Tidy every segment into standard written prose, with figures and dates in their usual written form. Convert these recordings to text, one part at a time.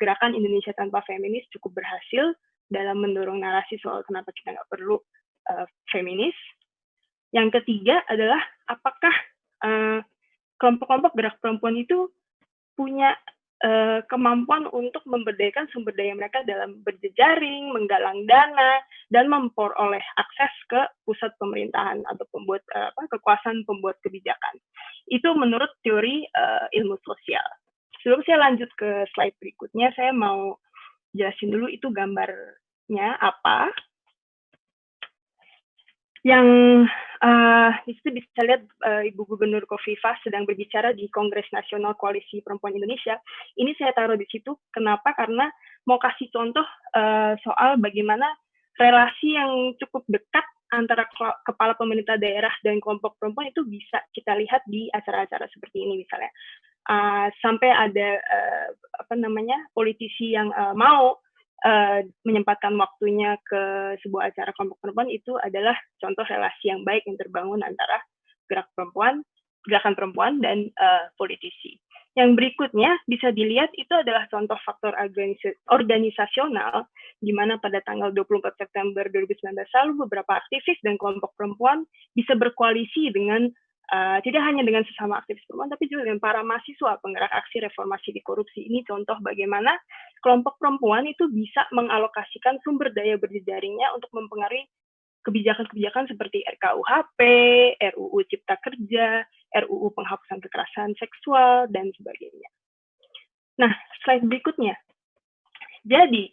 gerakan Indonesia Tanpa Feminis cukup berhasil dalam mendorong narasi soal kenapa kita nggak perlu feminis. Yang ketiga adalah apakah kelompok-kelompok gerak perempuan itu punya kemampuan untuk memberdayakan sumber daya mereka dalam berjejaring, menggalang dana, dan memperoleh akses ke pusat pemerintahan atau kekuasaan pembuat kebijakan. Itu menurut teori ilmu sosial. Sebelum saya lanjut ke slide berikutnya, saya mau jelasin dulu itu gambarnya apa. Yang di situ bisa lihat Ibu Gubernur Khofifah sedang berbicara di Kongres Nasional Koalisi Perempuan Indonesia. Ini saya taruh di situ. Kenapa? Karena mau kasih contoh soal bagaimana relasi yang cukup dekat antara kepala pemerintah daerah dan kelompok perempuan itu bisa kita lihat di acara-acara seperti ini misalnya. Sampai ada politisi yang mau menyempatkan waktunya ke sebuah acara kelompok perempuan, itu adalah contoh relasi yang baik yang terbangun antara gerakan perempuan dan politisi. Yang berikutnya bisa dilihat itu adalah contoh faktor organisasional, di mana pada tanggal 24 September 2019 lalu beberapa aktivis dan kelompok perempuan bisa berkoalisi dengan tidak hanya dengan sesama aktivis perempuan, tapi juga dengan para mahasiswa penggerak aksi reformasi di korupsi. Ini contoh bagaimana kelompok perempuan itu bisa mengalokasikan sumber daya berjejaringnya untuk mempengaruhi kebijakan-kebijakan seperti RKUHP, RUU Cipta Kerja, RUU Penghapusan Kekerasan Seksual, dan sebagainya. Nah, slide berikutnya. Jadi,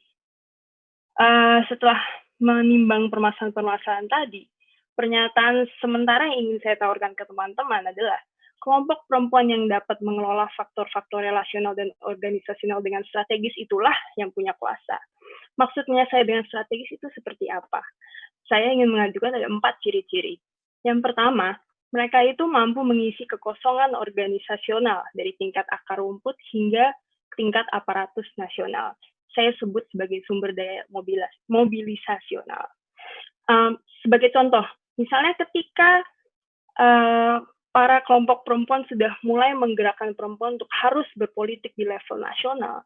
setelah menimbang permasalahan-permasalahan tadi, pernyataan sementara yang ingin saya tawarkan ke teman-teman adalah kelompok perempuan yang dapat mengelola faktor-faktor relasional dan organisasional dengan strategis itulah yang punya kuasa. Maksudnya saya dengan strategis itu seperti apa? Saya ingin mengajukan ada 4 ciri-ciri. Yang pertama, mereka itu mampu mengisi kekosongan organisasional dari tingkat akar rumput hingga tingkat aparatus nasional. Saya sebut sebagai sumber daya mobilisasional. Sebagai contoh, misalnya ketika para kelompok perempuan sudah mulai menggerakkan perempuan untuk harus berpolitik di level nasional,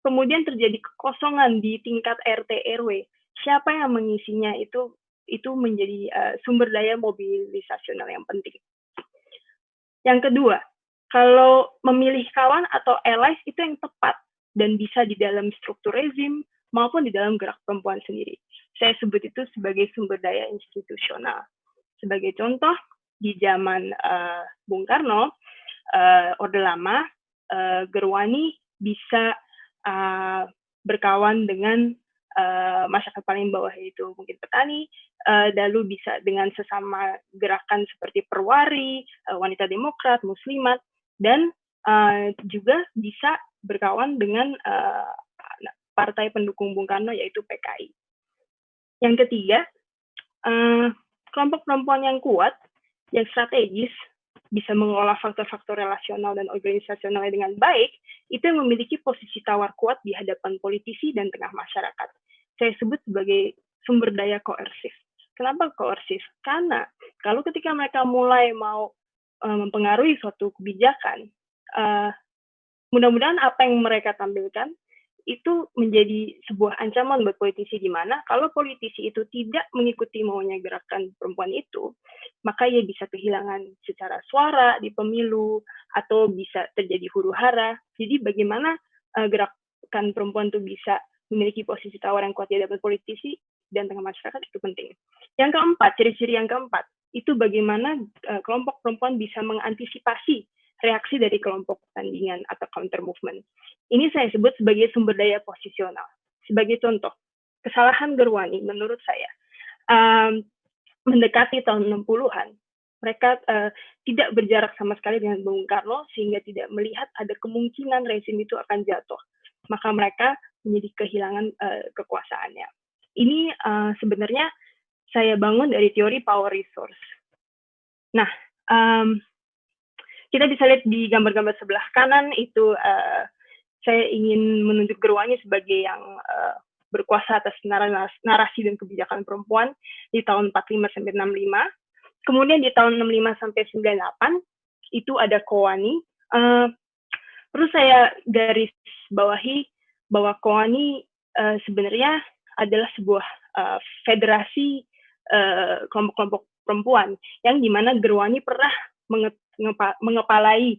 kemudian terjadi kekosongan di tingkat RT RW, siapa yang mengisinya itu menjadi sumber daya mobilisasional yang penting. Yang kedua, kalau memilih kawan atau allies itu yang tepat dan bisa di dalam struktur rezim maupun di dalam gerak perempuan sendiri. Saya sebut itu sebagai sumber daya institusional. Sebagai contoh, di zaman Bung Karno, Orde Lama, Gerwani bisa berkawan dengan masyarakat paling bawah, yaitu mungkin petani, lalu bisa dengan sesama gerakan seperti Perwari, wanita demokrat, muslimat, dan juga bisa berkawan dengan partai pendukung Bung Karno, yaitu PKI. Yang ketiga, kelompok perempuan yang kuat, yang strategis, bisa mengelola faktor-faktor relasional dan organisasional dengan baik, itu yang memiliki posisi tawar kuat di hadapan politisi dan tengah masyarakat. Saya sebut sebagai sumber daya koersif. Kenapa koersif? Karena kalau ketika mereka mulai mau mempengaruhi suatu kebijakan, mudah-mudahan apa yang mereka tampilkan itu menjadi sebuah ancaman buat politisi, di mana kalau politisi itu tidak mengikuti maunya gerakan perempuan itu, maka ia bisa kehilangan secara suara di pemilu atau bisa terjadi huru-hara. Jadi bagaimana gerakan perempuan itu bisa memiliki posisi tawar yang kuat di hadapan politisi dan tengah masyarakat itu penting. Yang keempat, ciri-ciri yang keempat, itu bagaimana kelompok perempuan bisa mengantisipasi reaksi dari kelompok tandingan atau counter movement. Ini saya sebut sebagai sumber daya posisional. Sebagai contoh, kesalahan Gerwani menurut saya mendekati tahun 60-an, mereka tidak berjarak sama sekali dengan Bung Karno sehingga tidak melihat ada kemungkinan rezim itu akan jatuh. Maka mereka menjadi kehilangan kekuasaannya. Ini sebenarnya saya bangun dari teori power resource. Nah, kita bisa lihat di gambar-gambar sebelah kanan itu saya ingin menunjuk Gerwani sebagai yang berkuasa atas narasi dan kebijakan perempuan di tahun 45 sampai 65. Kemudian di tahun 65 sampai 98 itu ada Kowani. Terus saya garis bawahi bahwa Kowani sebenarnya adalah sebuah federasi kelompok-kelompok perempuan yang dimana Gerwani pernah mengepalai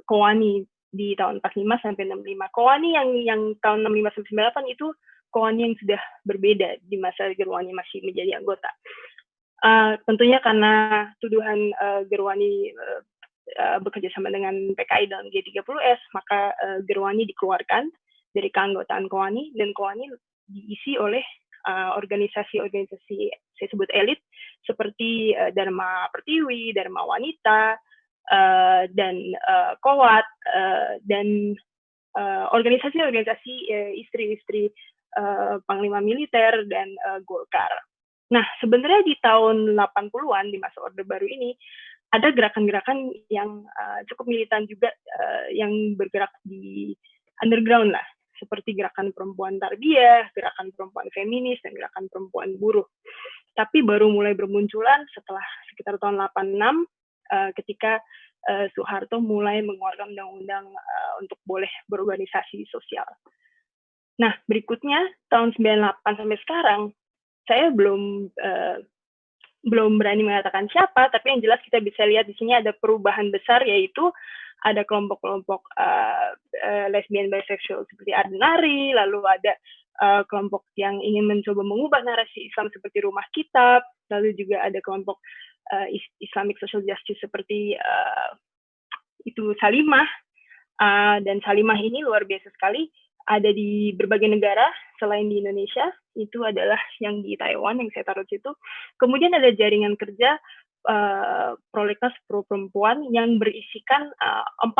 Kowani di tahun 45 sampai 65. Kowani yang tahun 65 sampai 98 itu Kowani yang sudah berbeda di masa Gerwani masih menjadi anggota. Tentunya karena tuduhan Gerwani bekerja sama dengan PKI dalam G30S, maka Gerwani dikeluarkan dari keanggotaan Kowani, dan Kowani diisi oleh organisasi-organisasi saya sebut elit seperti Dharma Pertiwi, Dharma Wanita, dan Kowat, dan organisasi-organisasi istri-istri Panglima Militer dan Golkar. Nah, sebenarnya di tahun 80-an, di masa Orde Baru ini, ada gerakan-gerakan yang cukup militan juga, yang bergerak di underground lah, seperti gerakan perempuan tarbiyah, gerakan perempuan feminis, dan gerakan perempuan buruh. Tapi baru mulai bermunculan setelah sekitar tahun 86, ketika Soeharto mulai mengeluarkan undang-undang untuk boleh berorganisasi sosial. Nah, berikutnya, tahun 98 sampai sekarang, saya belum berani mengatakan siapa, tapi yang jelas kita bisa lihat di sini ada perubahan besar, yaitu ada kelompok-kelompok lesbian bisexual seperti Adenari, lalu ada kelompok yang ingin mencoba mengubah narasi Islam seperti Rumah Kitab, lalu juga ada kelompok Islamic Social Justice seperti itu Salimah, dan Salimah ini luar biasa sekali, ada di berbagai negara selain di Indonesia, itu adalah yang di Taiwan yang saya taruh di situ. Kemudian ada jaringan kerja prolegnas pro perempuan yang berisikan 45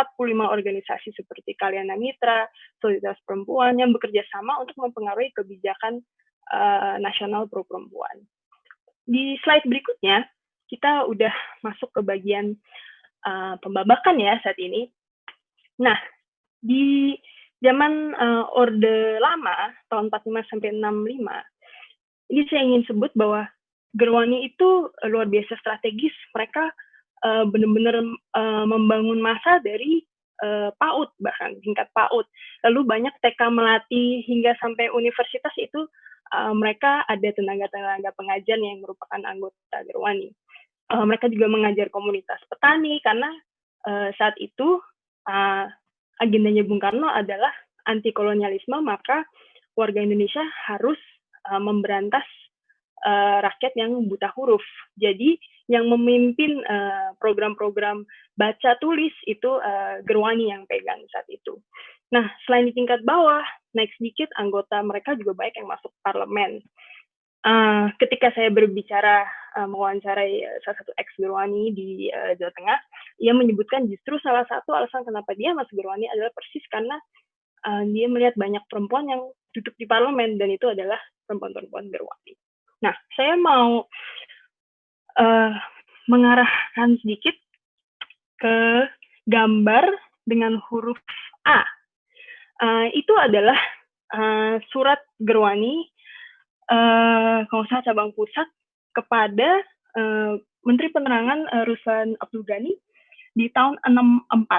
organisasi seperti Kalyana Mitra, Solidaritas Perempuan yang bekerja sama untuk mempengaruhi kebijakan nasional pro perempuan. Di slide berikutnya, kita udah masuk ke bagian pembabakan ya saat ini. Nah, di zaman Orde Lama, tahun 45 sampai 65, ini saya ingin sebut bahwa Gerwani itu luar biasa strategis. Mereka benar-benar membangun massa dari PAUD, bahkan tingkat PAUD. Lalu banyak TK Melati hingga sampai universitas itu mereka ada tenaga-tenaga pengajar yang merupakan anggota Gerwani. Mereka juga mengajar komunitas petani karena saat itu agendanya Bung Karno adalah anti kolonialisme, maka warga Indonesia harus memberantas rakyat yang buta huruf. Jadi yang memimpin program-program baca tulis itu Gerwani yang pegang saat itu. Nah, selain di tingkat bawah, naik sedikit anggota mereka juga banyak yang masuk parlemen. Ketika saya berbicara mewawancarai salah satu ex-Gerwani di Jawa Tengah, ia menyebutkan justru salah satu alasan kenapa dia masuk Gerwani adalah persis karena dia melihat banyak perempuan yang duduk di parlemen, dan itu adalah perempuan-perempuan Gerwani. Nah, saya mau mengarahkan sedikit ke gambar dengan huruf A. Itu adalah surat Gerwani, kalau saya cabang pusat, kepada Menteri Penerangan Ruslan Abdul Ghani di tahun 64.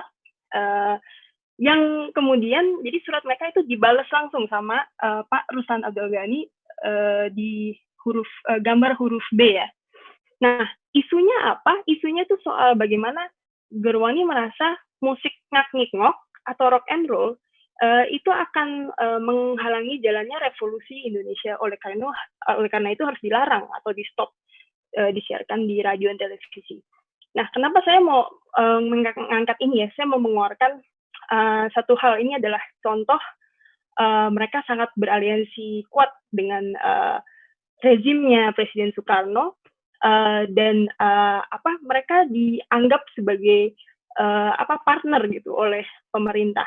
Yang kemudian, jadi surat mereka itu dibalas langsung sama Pak Ruslan Abdul Ghani di gambar huruf B ya. Nah, isunya apa? Isunya itu soal bagaimana Gerwani merasa musik ngak-ngik-ngok atau rock and roll itu akan menghalangi jalannya revolusi Indonesia. Oleh karena itu harus dilarang atau di-stop disiarkan di radio dan televisi. Nah, kenapa saya mau mengangkat ini ya? Saya mau mengeluarkan satu hal, ini adalah contoh mereka sangat beraliansi kuat dengan rezimnya Presiden Soekarno, dan mereka dianggap sebagai partner gitu oleh pemerintah.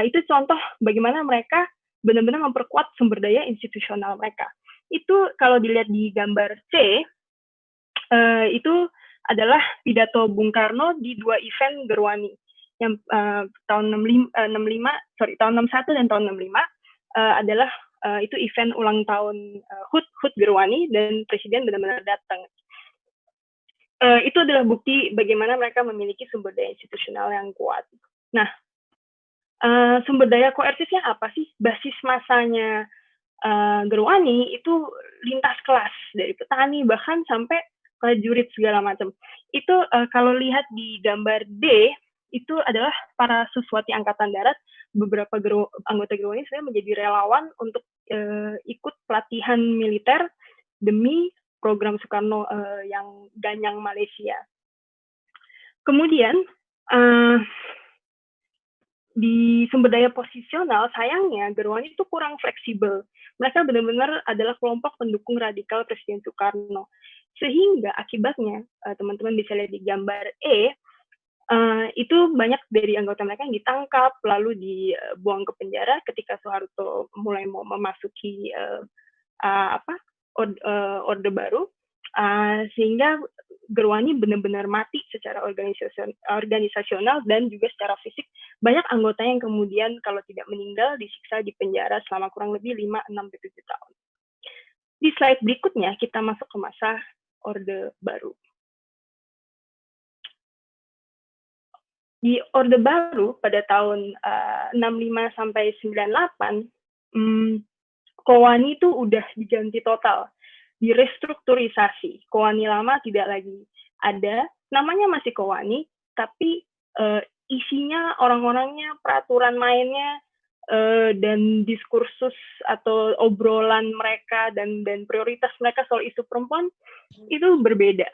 Itu contoh bagaimana mereka benar-benar memperkuat sumber daya institusional mereka. Itu kalau dilihat di gambar C, itu adalah pidato Bung Karno di 2 event Gerwani yang tahun 61 dan tahun 65 adalah itu event ulang tahun HUT Gerwani, dan Presiden benar-benar datang. Itu adalah bukti bagaimana mereka memiliki sumber daya institusional yang kuat. Nah, sumber daya koersifnya apa sih? Basis masanya Gerwani itu lintas kelas, dari petani bahkan sampai prajurit segala macam. Itu kalau lihat di gambar D, itu adalah para Suswati Angkatan Darat, beberapa anggota Gerwani sebenarnya menjadi relawan untuk ikut pelatihan militer demi program Soekarno yang Ganyang Malaysia. Kemudian di sumber daya posisional, sayangnya Gerwani itu kurang fleksibel. Mereka benar-benar adalah kelompok pendukung radikal Presiden Soekarno. Sehingga akibatnya, teman-teman bisa lihat di gambar E, itu banyak dari anggota mereka yang ditangkap, lalu dibuang ke penjara ketika Soeharto mulai mau memasuki Orde Baru, sehingga Gerwani benar-benar mati secara organisasional dan juga secara fisik. Banyak anggota yang kemudian kalau tidak meninggal disiksa di penjara selama kurang lebih 5, 6, 7 tahun. Di slide berikutnya kita masuk ke masa Orde Baru. Di Orde Baru pada tahun 65 sampai 98, Kowani itu udah diganti total, direstrukturisasi. Kowani lama tidak lagi ada, namanya masih Kowani, tapi isinya, orang-orangnya, peraturan mainnya, dan diskursus atau obrolan mereka dan prioritas mereka soal isu perempuan itu berbeda.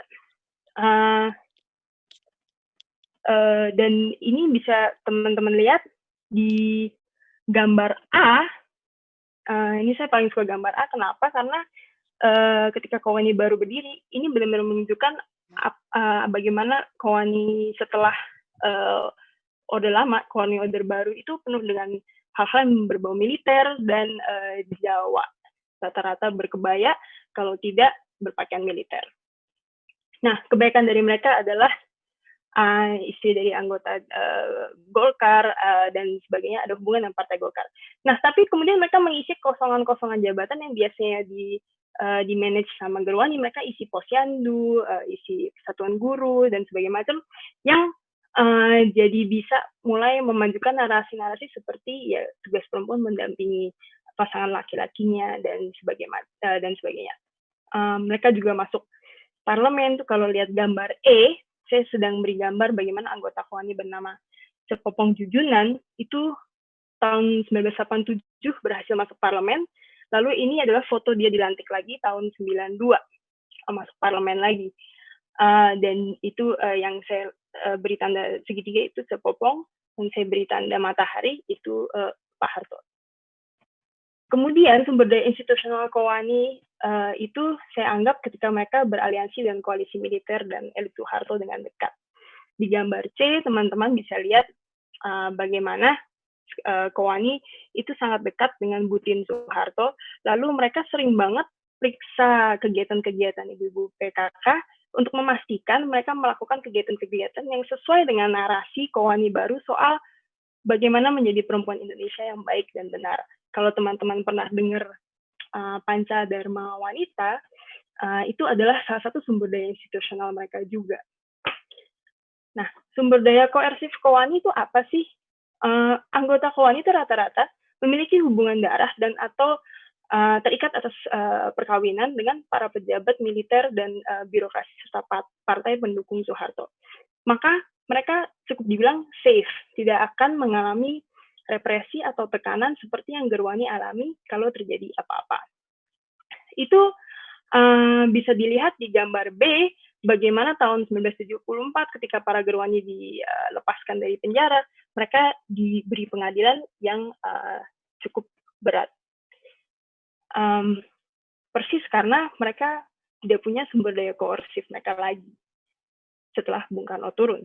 Dan ini bisa teman-teman lihat di gambar A. Ini saya paling suka gambar A. Kenapa? Karena ketika Kowani baru berdiri, ini benar-benar menunjukkan bagaimana Kowani setelah Orde Lama, Kowani Orde Baru itu penuh dengan hal-hal yang berbau militer dan Jawa. Rata-rata berkebaya, kalau tidak berpakaian militer. Nah, kebaikan dari mereka adalah istri dari anggota Golkar dan sebagainya ada hubungan dengan Partai Golkar. Nah, tapi kemudian mereka mengisi kosongan-kosongan jabatan yang biasanya di manage sama Gerwani. Mereka isi posyandu, isi satuan guru dan sebagainya macam yang jadi bisa mulai memajukan narasi-narasi seperti ya tugas perempuan mendampingi pasangan laki-lakinya dan sebagainya. Mereka juga masuk parlemen tuh kalau lihat gambar E. Saya sedang beri gambar bagaimana anggota Kowani bernama Cepopong Jujunan itu tahun 1987 berhasil masuk parlemen. Lalu ini adalah foto dia dilantik lagi tahun 92 masuk parlemen lagi. Dan itu yang saya beri tanda segitiga itu Cepopong, dan saya beri tanda matahari itu Pak Harto. Kemudian sumber daya institusional Kowani itu saya anggap ketika mereka beraliansi dengan koalisi militer dan elit Soeharto dengan dekat. Di gambar C, teman-teman bisa lihat bagaimana Kowani itu sangat dekat dengan Butin Soeharto. Lalu mereka sering banget periksa kegiatan-kegiatan ibu-ibu PKK untuk memastikan mereka melakukan kegiatan-kegiatan yang sesuai dengan narasi Kowani baru soal bagaimana menjadi perempuan Indonesia yang baik dan benar. Kalau teman-teman pernah dengar Panca Dharma Wanita, itu adalah salah satu sumber daya institusional mereka juga. Nah, sumber daya koersif Kowani itu apa sih? Anggota Kowani itu rata-rata memiliki hubungan darah dan atau terikat atas perkawinan dengan para pejabat militer dan birokrasi serta partai pendukung Soeharto. Maka mereka cukup dibilang safe, tidak akan mengalami represi atau tekanan seperti yang Gerwani alami kalau terjadi apa-apa. Itu bisa dilihat di gambar B, bagaimana tahun 1974 ketika para Gerwani dilepaskan dari penjara, mereka diberi pengadilan yang cukup berat. Persis karena mereka tidak punya sumber daya koersif mereka lagi setelah Bung Karno turun.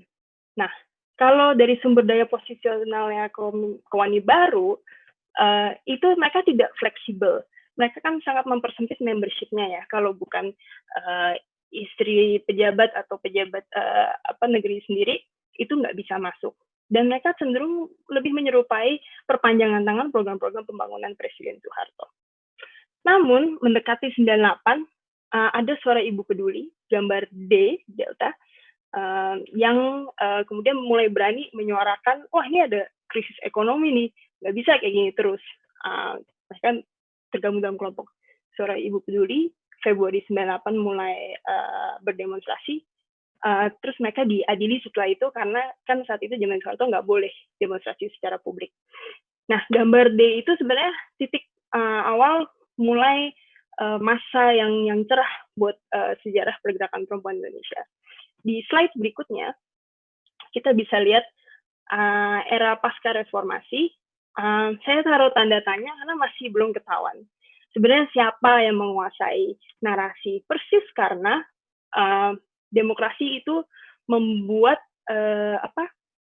Nah, kalau dari sumber daya posisionalnya Kowani baru, itu mereka tidak fleksibel. Mereka kan sangat mempersempit membership-nya ya. Kalau bukan istri pejabat atau pejabat negeri sendiri, itu nggak bisa masuk. Dan mereka cenderung lebih menyerupai perpanjangan tangan program-program pembangunan Presiden Soeharto. Namun, mendekati 98, ada suara Ibu Peduli, gambar D, Delta, yang kemudian mulai berani menyuarakan, wah ini ada krisis ekonomi nih, nggak bisa kayak gini terus. Mereka tergabung dalam kelompok Suara Ibu Peduli, Februari 98 mulai berdemonstrasi, terus mereka diadili setelah itu karena kan saat itu zaman Soeharto nggak boleh demonstrasi secara publik. Nah, gambar D itu sebenarnya titik awal mulai masa yang cerah buat sejarah pergerakan perempuan Indonesia. Di slide berikutnya, kita bisa lihat era pasca reformasi. Saya taruh tanda tanya karena masih belum ketahuan. Sebenarnya siapa yang menguasai narasi? Persis karena demokrasi itu membuat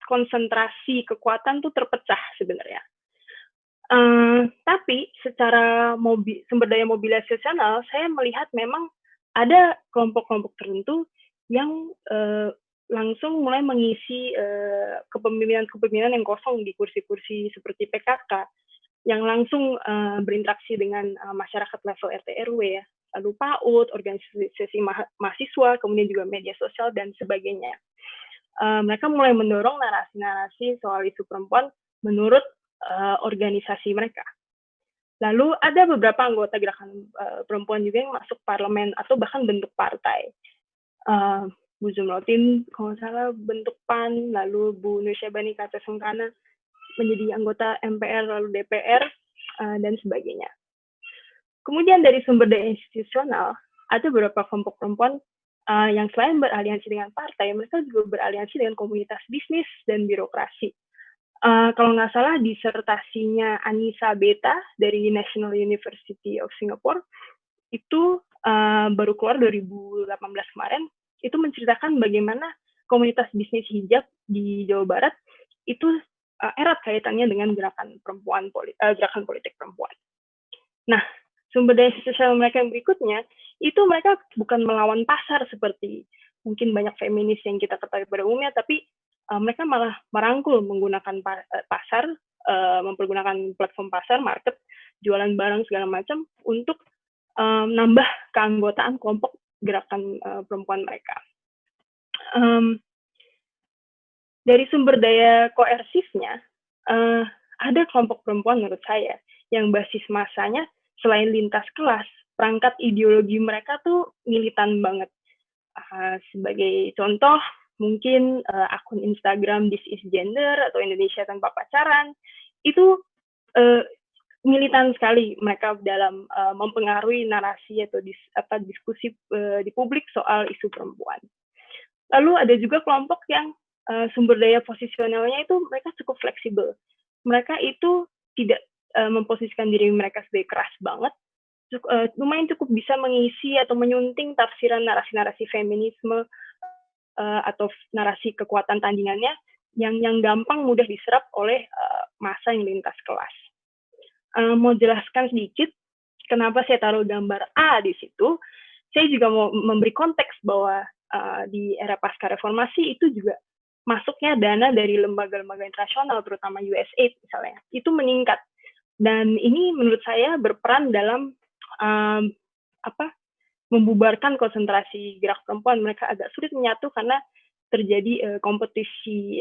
konsentrasi kekuatan tuh terpecah sebenarnya. Tapi secara sumber daya mobilisasional, saya melihat memang ada kelompok-kelompok tertentu yang langsung mulai mengisi kepemimpinan yang kosong di kursi-kursi seperti PKK, yang langsung berinteraksi dengan masyarakat level RT RW ya, lalu PAUD, organisasi mahasiswa, kemudian juga media sosial dan sebagainya. Mereka mulai mendorong narasi-narasi soal isu perempuan menurut organisasi mereka. Lalu ada beberapa anggota gerakan perempuan juga yang masuk parlemen atau bahkan bentuk partai. Bu Zumrotin, kalau salah bentuk PAN, lalu Bu Nur Syabani Kata Sengkana menjadi anggota MPR, lalu DPR, dan sebagainya. Kemudian dari sumber daya institusional, ada beberapa kelompok perempuan yang selain beraliansi dengan partai, mereka juga beraliansi dengan komunitas bisnis dan birokrasi. Kalau nggak salah, disertasinya Anissa Beta dari National University of Singapore, itu baru keluar 2018 kemarin, itu menceritakan bagaimana komunitas bisnis hijab di Jawa Barat itu erat kaitannya dengan gerakan politik perempuan. Nah, sumber daya sosial mereka yang berikutnya, itu mereka bukan melawan pasar seperti mungkin banyak feminis yang kita ketahui pada umumnya, tapi mereka malah merangkul menggunakan pasar, mempergunakan platform pasar, market, jualan barang segala macam untuk nambah keanggotaan kelompok gerakan perempuan mereka. Dari sumber daya koersifnya, ada kelompok perempuan menurut saya yang basis masanya selain lintas kelas, perangkat ideologi mereka tuh militan banget. Sebagai contoh, mungkin akun Instagram This Is Gender atau Indonesia Tanpa Pacaran, itu militan sekali mereka dalam mempengaruhi narasi atau diskusi di publik soal isu perempuan. Lalu ada juga kelompok yang sumber daya posisionalnya itu mereka cukup fleksibel. Mereka itu tidak memposisikan diri mereka sebagai keras banget, lumayan cukup bisa mengisi atau menyunting tafsiran narasi-narasi feminisme atau narasi kekuatan tandingannya yang gampang mudah diserap oleh massa yang lintas kelas. Mau jelaskan sedikit kenapa saya taruh gambar A di situ. Saya juga mau memberi konteks bahwa di era pasca reformasi itu juga masuknya dana dari lembaga-lembaga internasional, terutama USAID misalnya, itu meningkat. Dan ini menurut saya berperan dalam membubarkan konsentrasi gerak perempuan. Mereka agak sulit menyatu karena terjadi kompetisi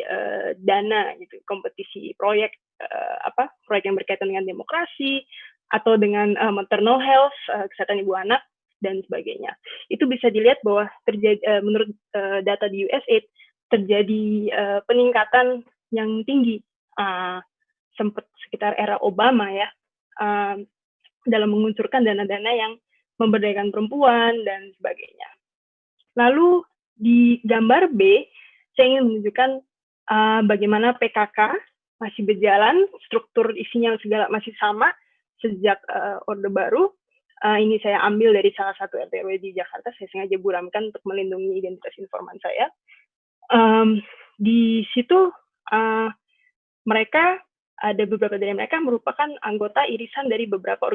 dana, gitu, kompetisi proyek proyek yang berkaitan dengan demokrasi atau dengan maternal health, kesehatan ibu anak dan sebagainya. Itu bisa dilihat bahwa terjadi menurut data di USAID terjadi peningkatan yang tinggi sempat sekitar era Obama ya dalam menguncurkan dana-dana yang memberdayakan perempuan dan sebagainya. Lalu di gambar B saya ingin menunjukkan bagaimana PKK masih berjalan, struktur isinya segala masih sama sejak Orde Baru. Ini saya ambil dari salah satu RT RW di Jakarta, saya sengaja buramkan untuk melindungi identitas informan saya. Di situ mereka ada beberapa dari mereka merupakan anggota irisan dari beberapa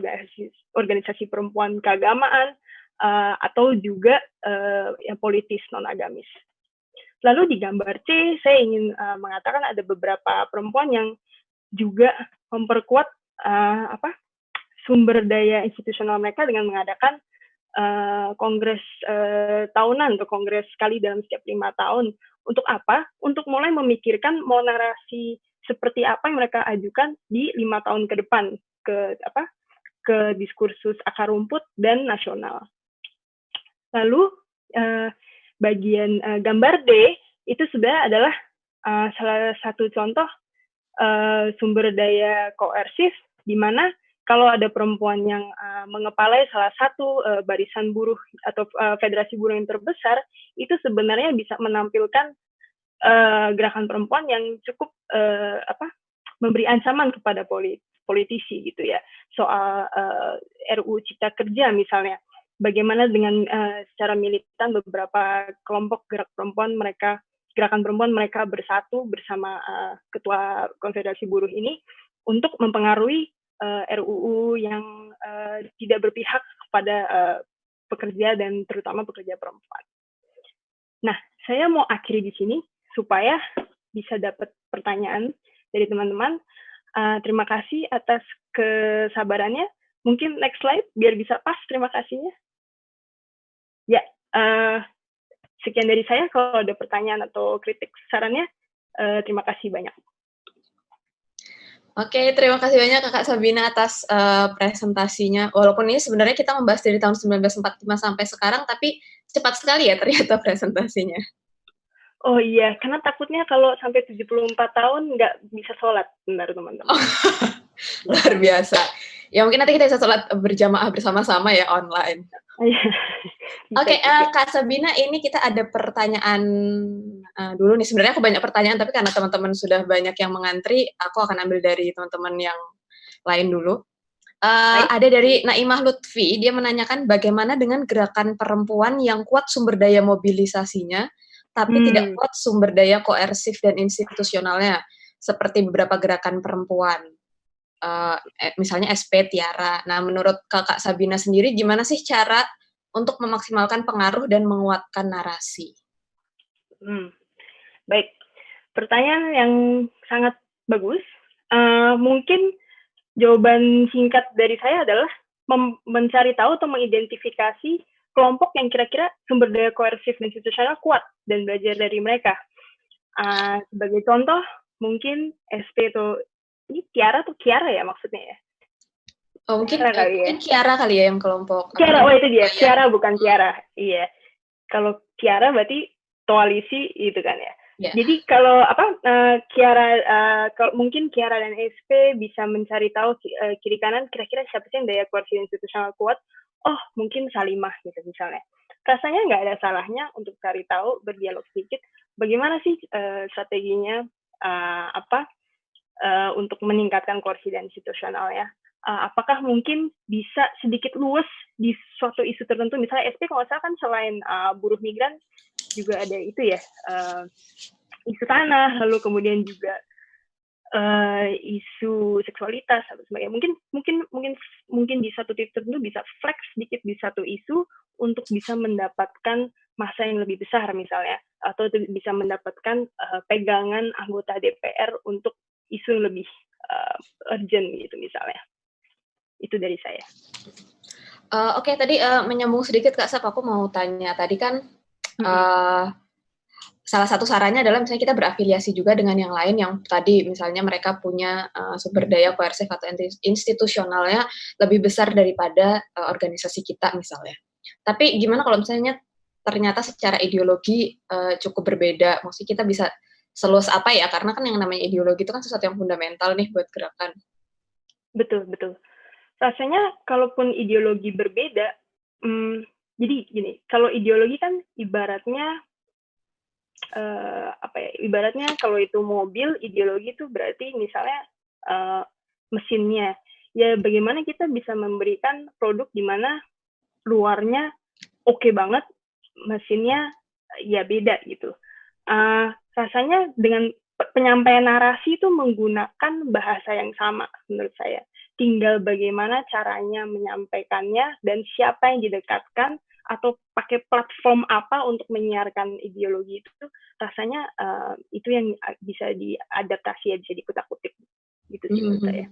organisasi perempuan keagamaan atau juga yang politis non-agamis. Lalu di gambar C saya ingin mengatakan ada beberapa perempuan yang juga memperkuat sumber daya institusional mereka dengan mengadakan kongres tahunan atau kongres sekali dalam setiap 5 tahun. Untuk apa? Untuk mulai memikirkan mau narasi seperti apa yang mereka ajukan di 5 tahun ke depan ke diskursus akar rumput dan nasional. Lalu bagian gambar D itu sebenarnya adalah salah satu contoh sumber daya koersif, di mana kalau ada perempuan yang mengepalai salah satu barisan buruh atau federasi buruh yang terbesar, itu sebenarnya bisa menampilkan gerakan perempuan yang cukup memberi ancaman kepada politisi gitu ya, soal RUU Cipta Kerja misalnya. Bagaimana dengan secara militan beberapa kelompok gerakan perempuan mereka bersatu bersama ketua konfederasi buruh ini untuk mempengaruhi RUU yang tidak berpihak kepada pekerja dan terutama pekerja perempuan. Nah, saya mau akhiri di sini supaya bisa dapat pertanyaan dari teman-teman. Terima kasih atas kesabarannya. Mungkin next slide biar bisa pas terima kasihnya. Ya, sekian dari saya. Kalau ada pertanyaan atau kritik sarannya, terima kasih banyak. Oke, terima kasih banyak Kakak Sabina atas presentasinya. Walaupun ini sebenarnya kita membahas dari tahun 1945 sampai sekarang, tapi cepat sekali ya ternyata presentasinya. Oh iya, karena takutnya kalau sampai 74 tahun nggak bisa sholat, benar teman-teman. Oh, luar biasa. Ya mungkin nanti kita bisa sholat berjamaah bersama-sama ya online. Oke, Kak Sabina, ini kita ada pertanyaan dulu nih. Sebenarnya aku banyak pertanyaan, tapi karena teman-teman sudah banyak yang mengantri, aku akan ambil dari teman-teman yang lain dulu. Ada dari Naimah Lutfi, dia menanyakan bagaimana dengan gerakan perempuan yang kuat sumber daya mobilisasinya, tapi tidak kuat sumber daya koersif dan institusionalnya, seperti beberapa gerakan perempuan. Misalnya SP, Tiara. Nah, menurut Kakak Sabina sendiri, gimana sih cara untuk memaksimalkan pengaruh dan menguatkan narasi? Baik, pertanyaan yang sangat bagus. Mungkin jawaban singkat dari saya adalah mencari tahu atau mengidentifikasi kelompok yang kira-kira sumber daya koersif institusional kuat dan belajar dari mereka. Sebagai contoh, mungkin SP atau ini Tiara atau Kiara ya maksudnya ya? Oh, mungkin Kiara kali ya yang kelompok. Kiara, oh itu dia. Kiara bukan Tiara. Iya. Kalau Kiara berarti koalisi itu kan ya. Yeah. Jadi kalau Kiara, mungkin Kiara dan SP bisa mencari tahu kiri kanan kira-kira siapa sih yang daya koersif institusional kuat. Oh, mungkin Salimah gitu misalnya. Rasanya nggak ada salahnya untuk cari tahu, berdialog sedikit. Bagaimana sih strateginya untuk meningkatkan koersif institusional ya? Apakah mungkin bisa sedikit luas di suatu isu tertentu, misalnya SP kalau nggak salah kan selain buruh migran juga ada itu ya, isu tanah, lalu kemudian juga isu seksualitas atau sebagainya. Mungkin di satu titik tertentu bisa flex sedikit di satu isu untuk bisa mendapatkan masa yang lebih besar misalnya, atau bisa mendapatkan pegangan anggota DPR untuk isu yang lebih urgent gitu misalnya. Itu dari saya. Oke, tadi menyambung sedikit Kak Sap, aku mau tanya tadi kan salah satu sarannya adalah misalnya kita berafiliasi juga dengan yang lain yang tadi misalnya mereka punya sumber daya koersif atau institusionalnya lebih besar daripada organisasi kita misalnya. Tapi gimana kalau misalnya ternyata secara ideologi cukup berbeda, maksudnya kita bisa seluas apa ya, karena kan yang namanya ideologi itu kan sesuatu yang fundamental nih buat gerakan. Betul. Rasanya kalaupun ideologi berbeda, jadi gini, kalau ideologi kan ibaratnya ibaratnya kalau itu mobil, ideologi itu berarti misalnya mesinnya. Ya bagaimana kita bisa memberikan produk di mana luarnya oke banget, mesinnya ya beda gitu. Rasanya dengan penyampaian narasi itu menggunakan bahasa yang sama menurut saya. Tinggal bagaimana caranya menyampaikannya dan siapa yang didekatkan atau pakai platform apa untuk menyiarkan ideologi itu, rasanya itu yang bisa diadaptasi, ya bisa dikutak-kutik gitu sih menurut saya.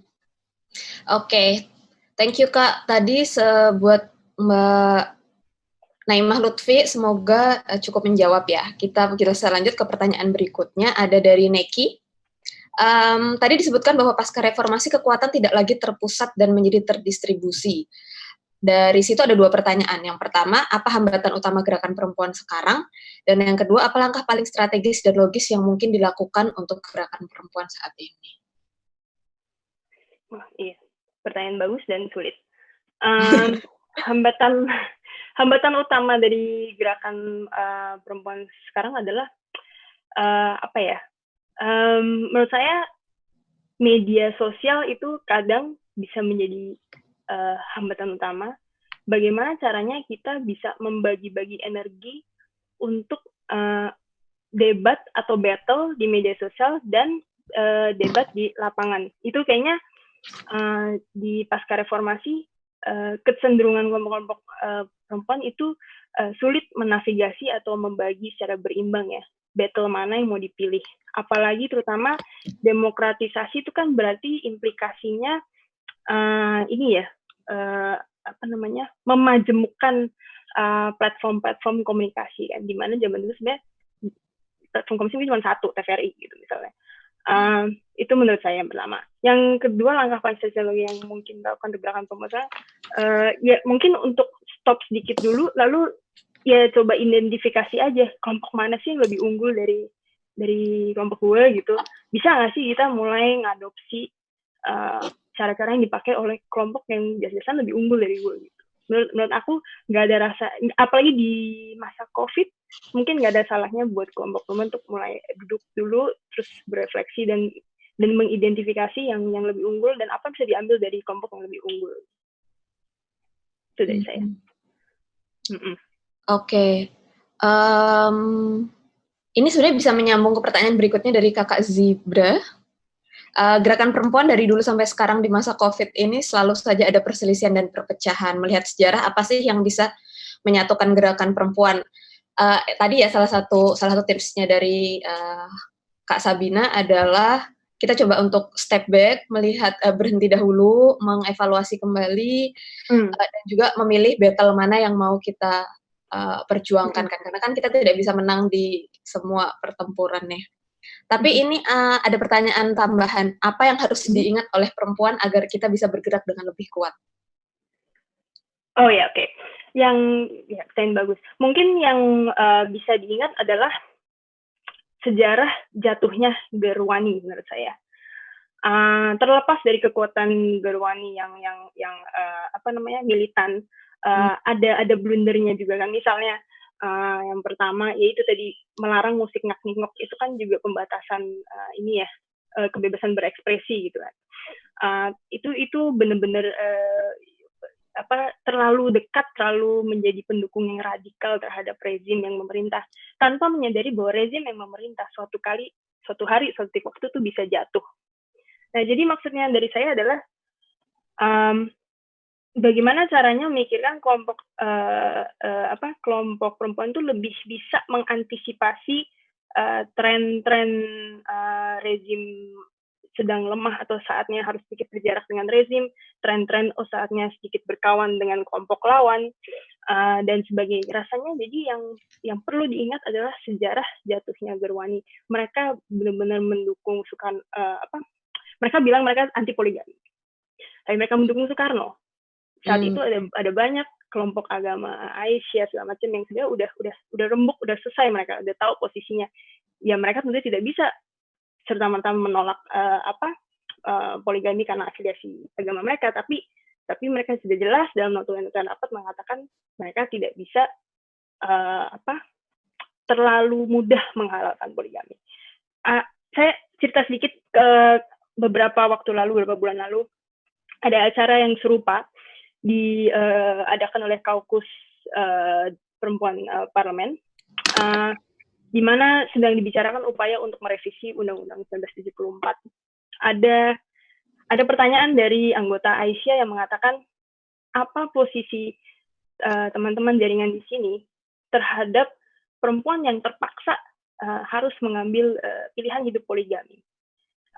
Oke, thank you Kak. Tadi buat Mbak Naimah Lutfi, semoga cukup menjawab ya. Kita bisa lanjut ke pertanyaan berikutnya, ada dari Neki. Tadi disebutkan bahwa pasca reformasi kekuatan tidak lagi terpusat dan menjadi terdistribusi. Dari situ ada 2 pertanyaan. Yang pertama, apa hambatan utama gerakan perempuan sekarang? Dan yang kedua, apa langkah paling strategis dan logis yang mungkin dilakukan untuk gerakan perempuan saat ini? Wah, iya. Pertanyaan bagus dan sulit. Hambatan utama dari gerakan perempuan sekarang adalah menurut saya media sosial itu kadang bisa menjadi hambatan utama. Bagaimana caranya kita bisa membagi-bagi energi untuk debat atau battle di media sosial dan debat di lapangan. Itu kayaknya di pasca reformasi kecenderungan kelompok-kelompok perempuan itu sulit menavigasi atau membagi secara berimbang ya, battle mana yang mau dipilih. Apalagi terutama demokratisasi itu kan berarti implikasinya memajemukkan platform-platform komunikasi kan, di mana zaman dulu sebenarnya platform komunikasi cuma satu, TVRI gitu misalnya. Itu menurut saya yang pertama. Yang kedua, langkah paling strategis yang mungkin dilakukan gerakan perempuan, ya mungkin untuk stop sedikit dulu, lalu ya coba identifikasi aja kelompok mana sih yang lebih unggul dari kelompok gue gitu. Bisa nggak sih kita mulai ngadopsi cara-cara yang dipakai oleh kelompok yang biasanya lebih unggul dari gue gitu. Menurut aku nggak ada rasa, apalagi di masa COVID, mungkin nggak ada salahnya buat kelompok teman untuk mulai duduk dulu, terus berefleksi dan mengidentifikasi yang lebih unggul dan apa bisa diambil dari kelompok yang lebih unggul. Itu dari saya. Oke. Ini sebenarnya bisa menyambung ke pertanyaan berikutnya dari Kakak Zibra. Gerakan perempuan dari dulu sampai sekarang di masa COVID ini selalu saja ada perselisihan dan perpecahan. Melihat sejarah, apa sih yang bisa menyatukan gerakan perempuan? Tadi ya salah satu tipsnya dari Kak Sabina adalah kita coba untuk step back, melihat berhenti dahulu, mengevaluasi kembali, dan juga memilih battle mana yang mau kita perjuangkan kan, karena kan kita tidak bisa menang di semua pertempurannya. Tapi ini ada pertanyaan tambahan, apa yang harus diingat oleh perempuan agar kita bisa bergerak dengan lebih kuat? Oh ya, oke. Yang pertanyaan bagus. Mungkin yang bisa diingat adalah sejarah jatuhnya Gerwani menurut saya. Terlepas dari kekuatan Gerwani yang militan, ada blundernya juga kan. Misalnya yang pertama yaitu tadi melarang musik ngak-ngok, itu kan juga pembatasan kebebasan berekspresi gitu kan. Itu benar-benar terlalu dekat, terlalu menjadi pendukung yang radikal terhadap rezim yang memerintah tanpa menyadari bahwa rezim yang memerintah suatu hari, suatu titik waktu itu bisa jatuh. Nah, jadi maksudnya dari saya adalah bagaimana caranya memikirkan kelompok perempuan itu lebih bisa mengantisipasi tren-tren rezim sedang lemah atau saatnya harus sedikit berjarak dengan rezim, tren-tren saatnya sedikit berkawan dengan kelompok lawan dan sebagainya. Rasanya jadi yang perlu diingat adalah sejarah jatuhnya Gerwani. Mereka benar-benar mendukung mereka bilang mereka anti poligami, tapi mereka mendukung Soekarno. Saat itu ada banyak kelompok agama Aisyah segala macam yang sebenarnya udah rembuk, udah selesai, mereka udah tahu posisinya. Ya mereka tentu tidak bisa serta-merta menolak poligami karena afiliasi agama mereka, tapi mereka sudah jelas dalam notulen rapat mengatakan mereka tidak bisa terlalu mudah menghalalkan poligami. Saya cerita sedikit, beberapa bulan lalu ada acara yang serupa diadakan oleh kaukus perempuan parlemen, di mana sedang dibicarakan upaya untuk merevisi Undang-Undang 1974. Ada pertanyaan dari anggota Aisyah yang mengatakan, apa posisi teman-teman jaringan di sini terhadap perempuan yang terpaksa harus mengambil pilihan hidup poligami?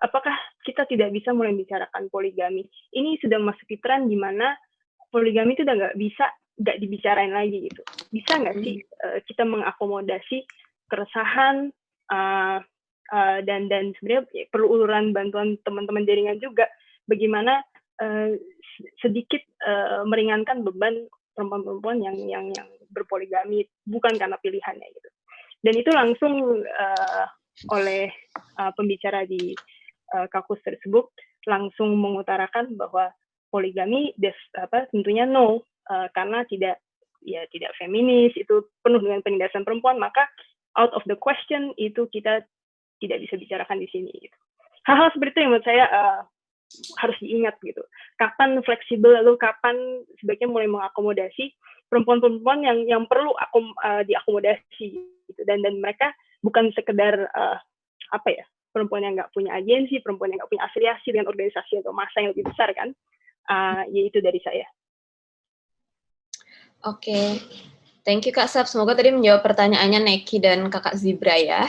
Apakah kita tidak bisa mulai bicarakan poligami? Ini sudah masuk di tren di mana poligami itu udah nggak dibicarain lagi gitu. Bisa nggak sih kita mengakomodasi keresahan dan sebenarnya perlu uluran bantuan teman-teman jaringan juga bagaimana sedikit meringankan beban perempuan-perempuan yang berpoligami bukan karena pilihannya gitu. Dan itu langsung oleh pembicara di kaukus tersebut langsung mengutarakan bahwa poligami tentunya no, karena tidak feminis, itu penuh dengan penindasan perempuan, maka out of the question itu kita tidak bisa bicarakan di sini gitu. Hal-hal seperti itu yang menurut saya harus diingat gitu. Kapan fleksibel, lalu kapan sebaiknya mulai mengakomodasi perempuan-perempuan yang perlu diakomodasi gitu. Dan mereka bukan sekedar perempuan yang nggak punya agensi, perempuan yang nggak punya afiliasi dengan organisasi atau massa yang lebih besar kan. Yaitu dari saya. Oke. Thank you Kak Sab. Semoga tadi menjawab pertanyaannya Neki dan Kakak Zibra ya.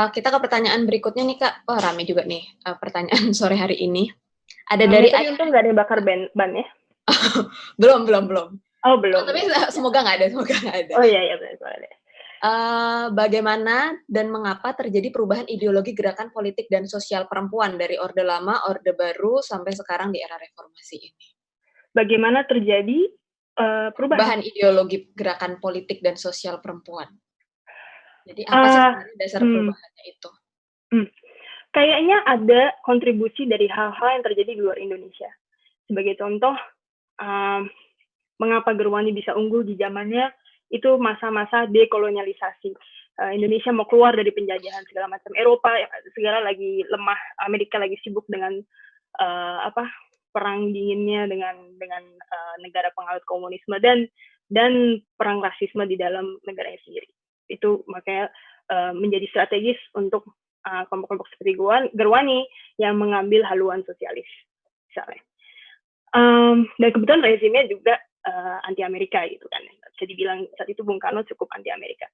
Kita ke pertanyaan berikutnya nih Kak. Wah rame juga nih pertanyaan sore hari ini. Ada dari tadi untung nggak ada yang bakar ban ya? belum. Oh belum. Tapi semoga nggak ada. Oh iya benar. Bagaimana dan mengapa terjadi perubahan ideologi gerakan politik dan sosial perempuan dari Orde Lama, Orde Baru sampai sekarang di era reformasi ini? Bagaimana terjadi perubahan ideologi gerakan politik dan sosial perempuan? Jadi apa sih sebenarnya dasar perubahannya itu? Kayaknya ada kontribusi dari hal-hal yang terjadi di luar Indonesia. Sebagai contoh, mengapa Gerwani bisa unggul di zamannya itu masa-masa dekolonialisasi. Indonesia mau keluar dari penjajahan segala macam. Eropa segala lagi lemah, Amerika lagi sibuk dengan perang dinginnya dengan negara penganut komunisme dan perang rasisme di dalam negaranya sendiri. Itu makanya menjadi strategis untuk kelompok-kelompok seperti Gerwani yang mengambil haluan sosialis misalnya. Dan kebetulan rezimnya juga anti Amerika gitu kan. Bisa dibilang saat itu Bung Karno cukup anti Amerika.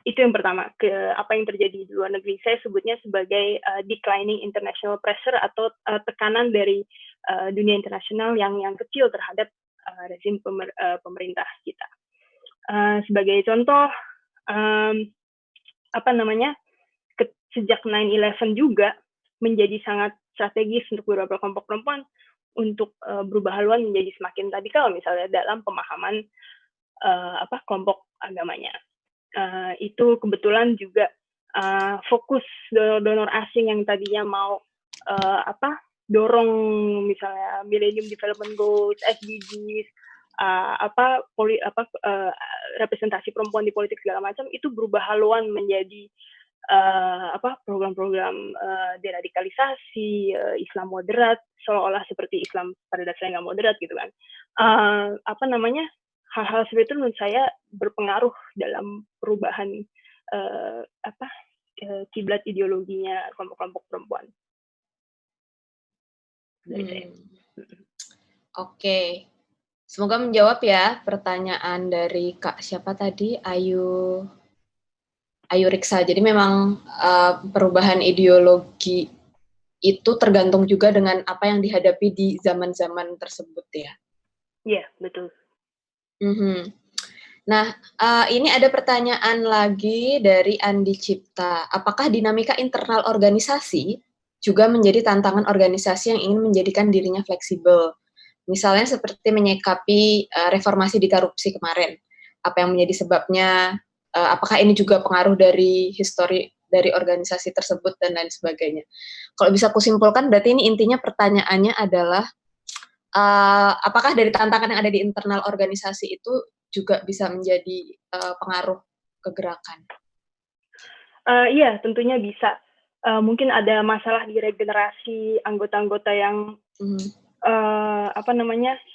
Itu yang pertama. Apa yang terjadi di luar negeri saya sebutnya sebagai declining international pressure atau tekanan dari dunia internasional yang kecil terhadap rezim pemerintah kita. Sebagai contoh, sejak 9/11 juga menjadi sangat strategis untuk beberapa kelompok perempuan untuk berubah haluan menjadi semakin radikal misalnya dalam pemahaman kelompok agamanya. Itu kebetulan juga fokus donor asing yang tadinya mau dorong misalnya Millennium Development Goals, SDGs, representasi perempuan di politik segala macam itu berubah haluan menjadi program-program deradikalisasi, Islam moderat, seolah-olah seperti Islam pada dasarnya nggak moderat gitu kan. Hal-hal seperti itu menurut saya berpengaruh dalam perubahan kiblat ideologinya kelompok-kelompok perempuan. Oke. Semoga menjawab ya pertanyaan dari Kak siapa tadi? Ayu Riksa. Jadi memang perubahan ideologi itu tergantung juga dengan apa yang dihadapi di zaman-zaman tersebut ya. Iya, betul. Nah, ini ada pertanyaan lagi dari Andi Cipta. Apakah dinamika internal organisasi juga menjadi tantangan organisasi yang ingin menjadikan dirinya fleksibel? Misalnya seperti menyikapi reformasi di korupsi kemarin. Apa yang menjadi sebabnya? Apakah ini juga pengaruh dari histori dari organisasi tersebut dan lain sebagainya? Kalau bisa kusimpulkan, berarti ini intinya pertanyaannya adalah apakah dari tantangan yang ada di internal organisasi itu juga bisa menjadi pengaruh ke gerakan? Iya, tentunya bisa. Mungkin ada masalah di regenerasi anggota-anggota yang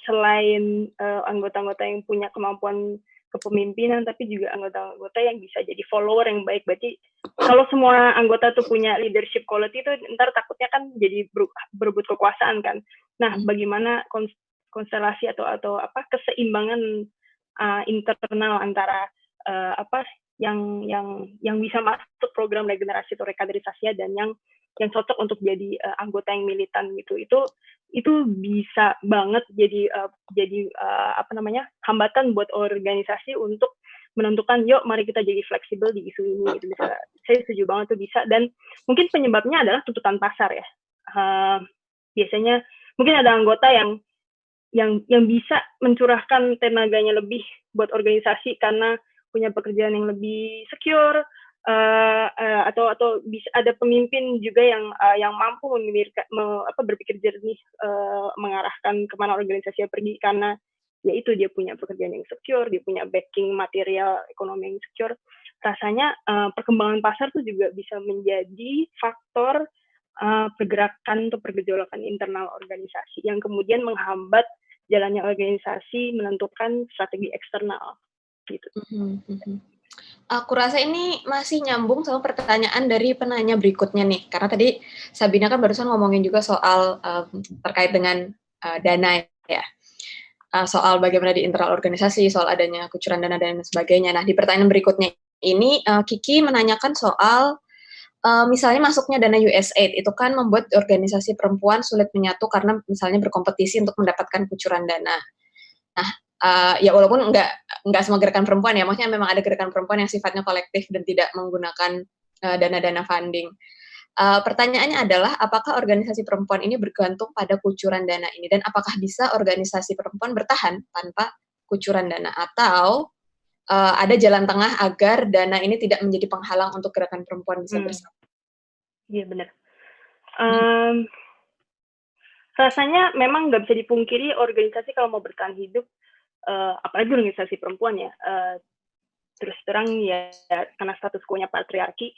selain anggota-anggota yang punya kemampuan kepemimpinan, tapi juga anggota-anggota yang bisa jadi follower yang baik. Berarti kalau semua anggota tuh punya leadership quality itu ntar takutnya kan jadi berebut kekuasaan kan. Nah, bagaimana konstelasi atau keseimbangan internal antara yang bisa masuk program regenerasi atau rekaderisasinya dan yang cocok untuk jadi anggota yang militan gitu, itu bisa banget jadi hambatan buat organisasi untuk menentukan, yuk mari kita jadi fleksibel di isu ini gitu. Bisa, saya setuju banget tuh bisa. Dan mungkin penyebabnya adalah tuntutan pasar ya. Biasanya mungkin ada anggota yang bisa mencurahkan tenaganya lebih buat organisasi karena punya pekerjaan yang lebih secure, atau bisa ada pemimpin juga yang mampu berpikir jernih, mengarahkan kemana organisasinya pergi, karena yaitu dia punya pekerjaan yang secure, dia punya backing material ekonomi yang secure. Rasanya perkembangan pasar tuh juga bisa menjadi faktor pergerakan atau pergejolakan internal organisasi yang kemudian menghambat jalannya organisasi menentukan strategi eksternal gitu. Aku rasa ini masih nyambung sama pertanyaan dari penanya berikutnya nih, karena tadi Sabina kan barusan ngomongin juga soal terkait dengan dana ya, soal bagaimana di internal organisasi, soal adanya kucuran dana dan sebagainya. Nah, di pertanyaan berikutnya ini Kiki menanyakan soal misalnya masuknya dana USAID itu kan membuat organisasi perempuan sulit menyatu karena misalnya berkompetisi untuk mendapatkan kucuran dana. Nah, ya walaupun nggak semua gerakan perempuan ya, maksudnya memang ada gerakan perempuan yang sifatnya kolektif dan tidak menggunakan dana-dana funding. Pertanyaannya adalah, apakah organisasi perempuan ini bergantung pada kucuran dana ini, dan apakah bisa organisasi perempuan bertahan tanpa kucuran dana, atau ada jalan tengah agar dana ini tidak menjadi penghalang untuk gerakan perempuan bisa bersama? Iya benar. Rasanya memang nggak bisa dipungkiri organisasi kalau mau bertahan hidup, apalagi organisasi perempuan ya, terus terang ya karena status quo-nya patriarki,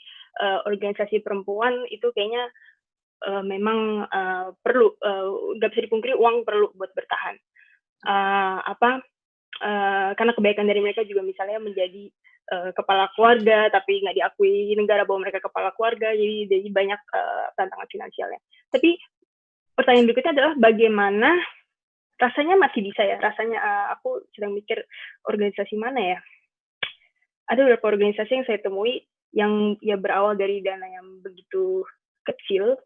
organisasi perempuan itu kayaknya memang perlu, nggak bisa dipungkiri uang perlu buat bertahan. Karena kebaikan dari mereka juga misalnya menjadi kepala keluarga, tapi nggak diakui negara bahwa mereka kepala keluarga, jadi banyak tantangan finansialnya. Tapi pertanyaan berikutnya adalah bagaimana, rasanya masih bisa ya, rasanya aku sedang mikir organisasi mana ya. Ada beberapa organisasi yang saya temui yang ya berawal dari dana yang begitu kecil,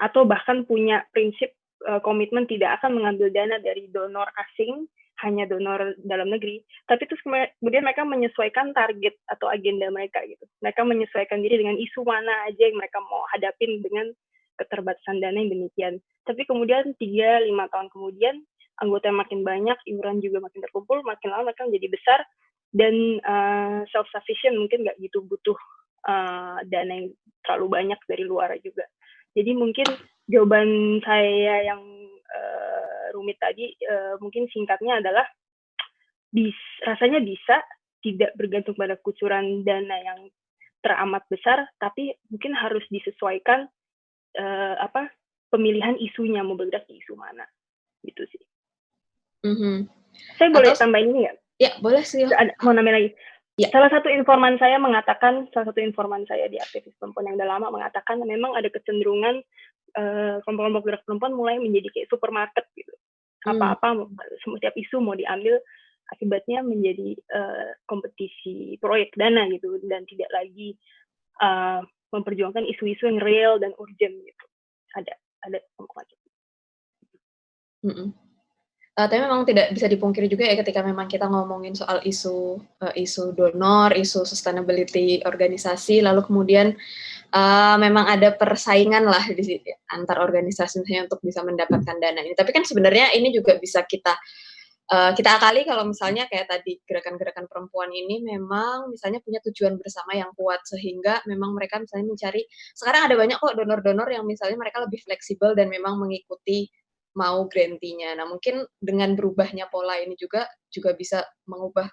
atau bahkan punya prinsip komitmen tidak akan mengambil dana dari donor asing, hanya donor dalam negeri, tapi terus kemudian mereka menyesuaikan target atau agenda mereka gitu. Mereka menyesuaikan diri dengan isu mana aja yang mereka mau hadapin dengan keterbatasan dana yang demikian. Tapi kemudian 3-5 tahun kemudian, anggota makin banyak, iuran juga makin terkumpul, makin lama mereka menjadi besar, dan self-sufficient, mungkin nggak gitu butuh dana yang terlalu banyak dari luar juga. Jadi mungkin jawaban saya yang rumit tadi, mungkin singkatnya adalah rasanya bisa tidak bergantung pada kucuran dana yang teramat besar, tapi mungkin harus disesuaikan pemilihan isunya, mau bergerak di isu mana, gitu sih. Saya boleh tambahin ini nggak? Ya, boleh sih. Mau nambahin lagi? Ya. Salah satu informan saya di aktivis perempuan yang udah lama mengatakan memang ada kecenderungan kelompok-kelompok gerak perempuan mulai menjadi kayak supermarket gitu. Apa-apa, setiap isu mau diambil, akibatnya menjadi kompetisi proyek dana gitu, dan tidak lagi memperjuangkan isu-isu yang real dan urgent gitu. Ada kelompok macam itu. Tapi memang tidak bisa dipungkiri juga ya ketika memang kita ngomongin soal isu donor, isu sustainability organisasi, lalu kemudian memang ada persaingan lah di antar organisasi misalnya untuk bisa mendapatkan dana ini. Tapi kan sebenarnya ini juga bisa kita akali kalau misalnya kayak tadi gerakan-gerakan perempuan ini memang misalnya punya tujuan bersama yang kuat, sehingga memang mereka misalnya mencari, sekarang ada banyak kok donor-donor yang misalnya mereka lebih fleksibel dan memang mengikuti mau grantinya. Nah, mungkin dengan berubahnya pola ini juga bisa mengubah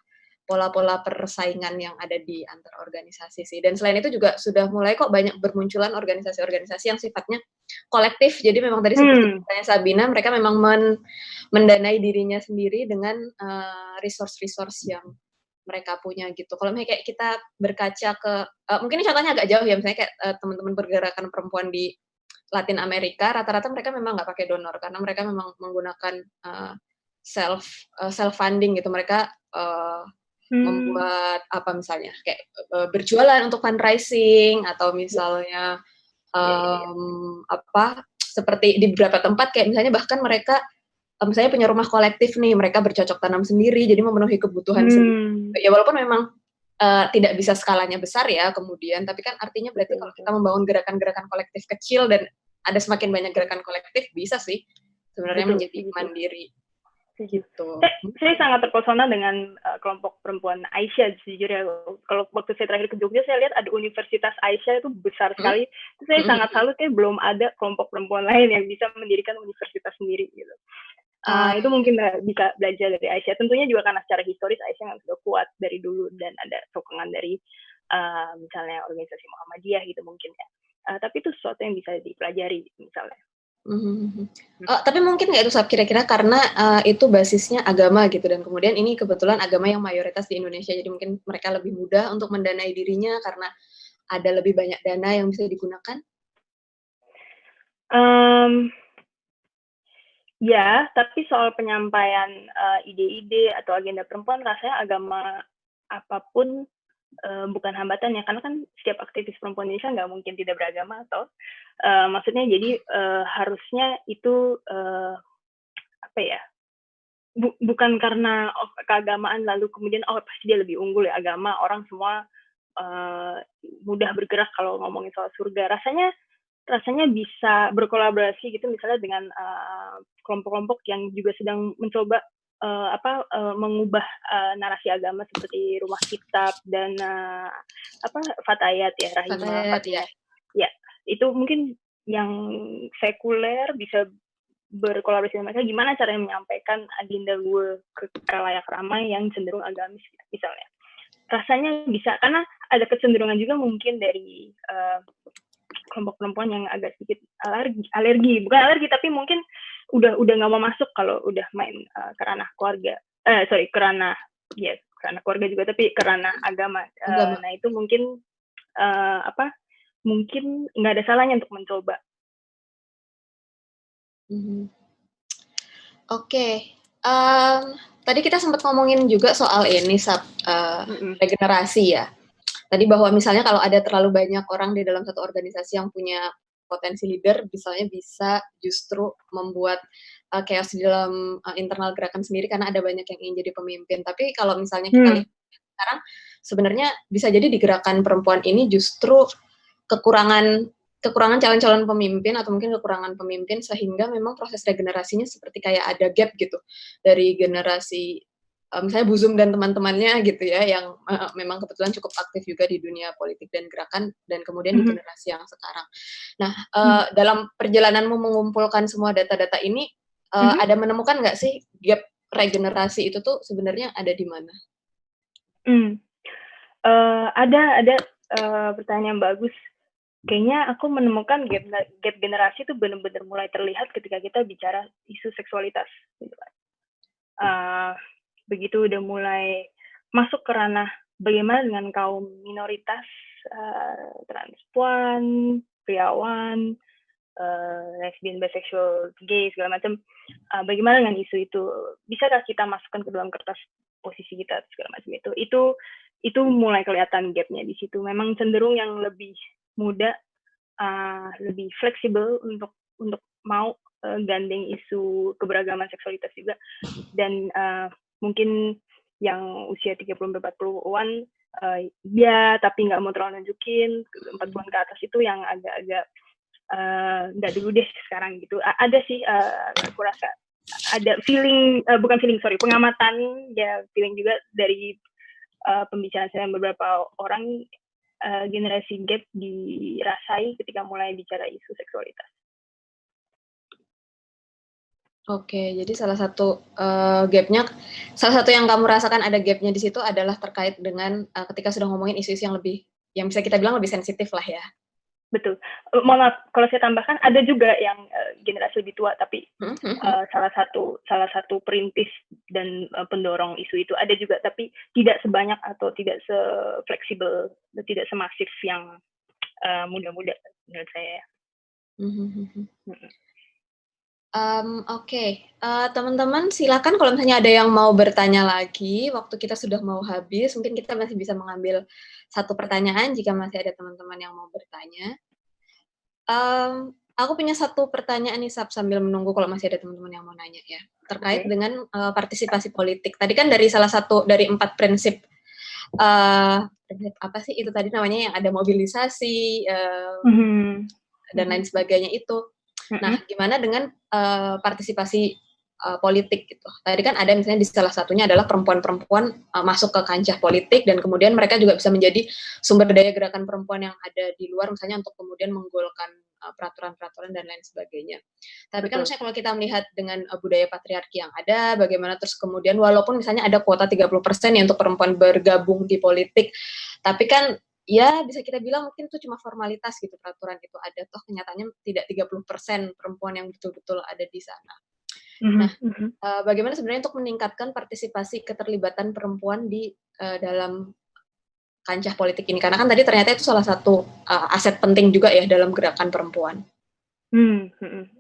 pola-pola persaingan yang ada di antar organisasi sih. Dan selain itu juga sudah mulai kok banyak bermunculan organisasi-organisasi yang sifatnya kolektif. Jadi memang tadi seperti katanya Sabina, mereka memang mendanai dirinya sendiri dengan resource-resource yang mereka punya gitu. Kalau misalnya kayak kita berkaca ke, mungkin ini contohnya agak jauh ya, misalnya kayak teman-teman pergerakan perempuan di Latin Amerika, rata-rata mereka memang nggak pakai donor karena mereka memang menggunakan self funding gitu. Mereka membuat apa misalnya kayak berjualan untuk fundraising, atau misalnya seperti di beberapa tempat kayak misalnya bahkan mereka misalnya punya rumah kolektif nih, mereka bercocok tanam sendiri, jadi memenuhi kebutuhan sendiri. Ya walaupun memang tidak bisa skalanya besar ya kemudian, tapi kan artinya berarti kalau kita membangun gerakan-gerakan kolektif kecil dan ada semakin banyak gerakan kolektif, bisa sih sebenarnya menjadi mandiri. Gitu. Saya sangat terpesona dengan kelompok perempuan Aisyah sejujurnya. Kalau waktu saya terakhir ke Jogja, saya lihat ada Universitas Aisyah itu besar sekali. Saya sangat salut belum ada kelompok perempuan lain yang bisa mendirikan universitas sendiri gitu. Itu mungkin bisa belajar dari Aisyah. Tentunya juga karena secara historis Aisyah yang sudah kuat dari dulu dan ada sokongan dari misalnya organisasi Muhammadiyah gitu mungkin ya. Tapi itu sesuatu yang bisa dipelajari misalnya. Tapi mungkin nggak itu kira-kira karena itu basisnya agama gitu dan kemudian ini kebetulan agama yang mayoritas di Indonesia, jadi mungkin mereka lebih mudah untuk mendanai dirinya karena ada lebih banyak dana yang bisa digunakan? Ya, tapi soal penyampaian ide-ide atau agenda perempuan, rasanya agama apapun bukan hambatan ya, karena kan setiap aktivis perempuan Indonesia nggak mungkin tidak beragama atau maksudnya jadi harusnya itu apa ya, bukan karena keagamaan lalu kemudian pasti dia lebih unggul ya, agama orang semua mudah bergerak kalau ngomongin soal surga. Rasanya bisa berkolaborasi gitu misalnya dengan kelompok-kelompok yang juga sedang mencoba mengubah narasi agama seperti Rumah Kitab dan Fatayat ya, Rahimah Fatayat. Ya, itu mungkin yang sekuler bisa berkolaborasi dengan mereka, gimana caranya menyampaikan agenda gue ke khalayak ramai yang cenderung agamis misalnya. Rasanya bisa, karena ada kecenderungan juga mungkin dari kelompok perempuan yang agak sedikit alergi, bukan alergi tapi mungkin udah nggak mau masuk kalau udah main ke ranah keluarga, ke ranah keluarga juga, tapi ke ranah agama. Nah itu mungkin mungkin nggak ada salahnya untuk mencoba. Oke. Tadi kita sempat ngomongin juga soal ini regenerasi ya. Tadi bahwa misalnya kalau ada terlalu banyak orang di dalam satu organisasi yang punya potensi leader, misalnya bisa justru membuat chaos di dalam internal gerakan sendiri karena ada banyak yang ingin jadi pemimpin. Tapi kalau misalnya kita lihat sekarang, sebenarnya bisa jadi di gerakan perempuan ini justru kekurangan calon-calon pemimpin atau mungkin kekurangan pemimpin sehingga memang proses regenerasinya seperti kayak ada gap gitu dari generasi misalnya Bu Zum dan teman-temannya gitu ya yang memang kebetulan cukup aktif juga di dunia politik dan gerakan dan kemudian di generasi yang sekarang. Nah, dalam perjalananmu mengumpulkan semua data-data ini ada menemukan nggak sih gap regenerasi itu tuh sebenarnya ada di mana? Ada pertanyaan yang bagus. Kayaknya aku menemukan gap generasi itu benar-benar mulai terlihat ketika kita bicara isu seksualitas. Begitu udah mulai masuk ke ranah bagaimana dengan kaum minoritas, transpuan, priawan, lesbian, bisexual, gay, segala macam, bagaimana dengan isu itu? Bisakah kita masukkan ke dalam kertas posisi kita, segala macam itu mulai kelihatan gapnya di situ. Memang cenderung yang lebih muda, lebih fleksibel untuk mau gandeng isu keberagaman seksualitas juga, dan mungkin yang usia 30-40-an ya tapi nggak mau terlalu nunjukin, 40-an ke atas itu yang agak-agak nggak dulu deh sekarang gitu. Ada sih aku rasa ada pengamatan ya, feeling juga dari pembicaraan saya beberapa orang, generasi gap dirasai ketika mulai bicara isu seksualitas. Oke, jadi salah satu yang kamu rasakan ada gapnya di situ adalah terkait dengan ketika sudah ngomongin isu-isu yang bisa kita bilang lebih sensitif lah ya. Betul. Mohon maaf kalau saya tambahkan, ada juga yang generasi lebih tua tapi salah satu perintis dan pendorong isu itu ada juga, tapi tidak sebanyak atau tidak se-fleksibel, tidak semasif yang muda-muda menurut saya. Oke. Teman-teman silakan kalau misalnya ada yang mau bertanya lagi, waktu kita sudah mau habis, mungkin kita masih bisa mengambil satu pertanyaan jika masih ada teman-teman yang mau bertanya. Aku punya satu pertanyaan nih, sambil menunggu kalau masih ada teman-teman yang mau nanya ya. Terkait dengan partisipasi politik. Tadi kan dari salah satu dari 4 prinsip, apa sih itu tadi namanya, yang ada mobilisasi, dan lain sebagainya itu. Nah, gimana dengan partisipasi politik gitu. Tadi kan ada misalnya di salah satunya adalah perempuan-perempuan masuk ke kancah politik, dan kemudian mereka juga bisa menjadi sumber daya gerakan perempuan yang ada di luar, misalnya untuk kemudian menggolkan peraturan-peraturan dan lain sebagainya. Tapi kan misalnya kalau kita melihat dengan budaya patriarki yang ada, bagaimana terus kemudian walaupun misalnya ada kuota 30% ya untuk perempuan bergabung di politik, tapi kan ya bisa kita bilang mungkin itu cuma formalitas gitu, peraturan itu ada, toh kenyataannya tidak 30% perempuan yang betul-betul ada di sana. Nah, bagaimana sebenarnya untuk meningkatkan partisipasi keterlibatan perempuan di dalam kancah politik ini? Karena kan tadi ternyata itu salah satu aset penting juga ya dalam gerakan perempuan.